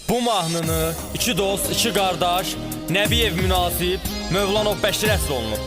Bu mahnını iki dost, iki qardaş Nəbiyev münasib Mövlanov Bəşir əsr olunub.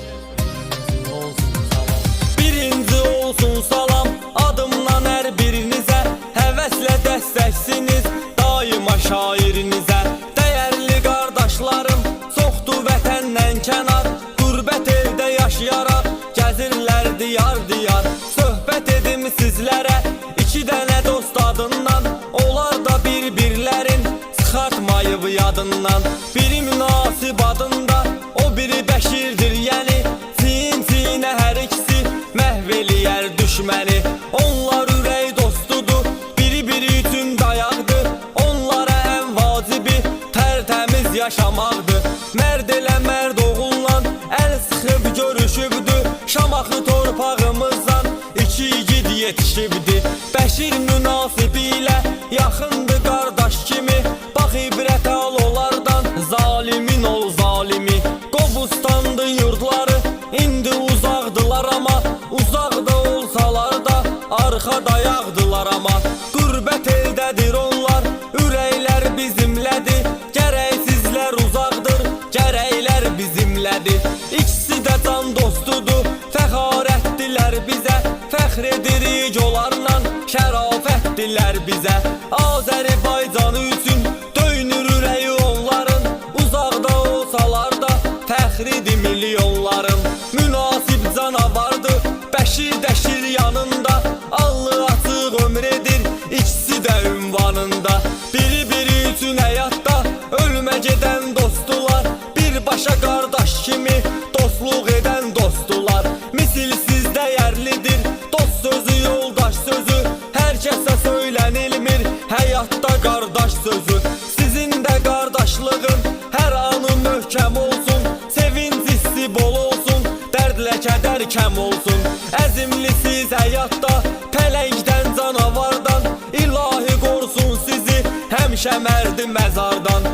Birinci olsun salam adımdan hər birinizə, həvəslə dəstəksiniz daima şairinizə. Dəyərli qardaşlarım çoxdu vətəndən kənar, qürbət evdə yaşayaraq gəzirlər diyar diyar. Söhbət edim sizlərə iki dənə dost adından, onlar da bir-birlərin çıxartmayıb yadından. Biri münasib adında, o biri Bəşirdir, yəni sin-sinə hər ikisi məhv eləyər düşməni. Onlar ürək dostudur, biri-biri üçün dayaqdır, onlara ən vacibi tərtəmiz yaşamaqdır. Mərd elə mərd oğullan əl sıxıb görüşübdü, Şamaxı torpağımızdan iki igid yetişibdi. Bəşir münasib ilə yaxındı qardaş kimi, bax ibrət al onlardan, zalimin ol zalimi. Qobustandı yurdları, indi uzaqdılar amma, uzaqda olsalar da arxa dayaqdılar amma. Qürbət eldədir onlar, ürəklər bizimlədir, gərəksizlər uzaqdır, gərəklər bizimlədir. İkisi də can dostudur, fəxarətdilər bizə, fəxr edirik onlarla, şərafətdilər bizə. Azərbaycan üçün döyünür ürəyi onların, uzaqda olsalar da fəxridir milyonların. Münasib canavardır, Bəşir dəşir yanında, allı açıq ömür edir, ikisi də ünvanında. Biri-biri üçün həyatda ölmə gedən dostdular, birbaşa qardaş kimi dostluq edən dostdular. Misilsiz dəyərlidir dost sözü, yoldaş sözü, hər kəsə söylənilmir həyatda qardaş sözü. Sizin də qardaşlığın hər anı möhkəm olsun, sevinc hissi bol olsun, dərdlə kədər kəm olsun. Əzimlisiz həyatda pələngdən canavardan, İlahi qorusun sizi həmişə mərdi məzardan.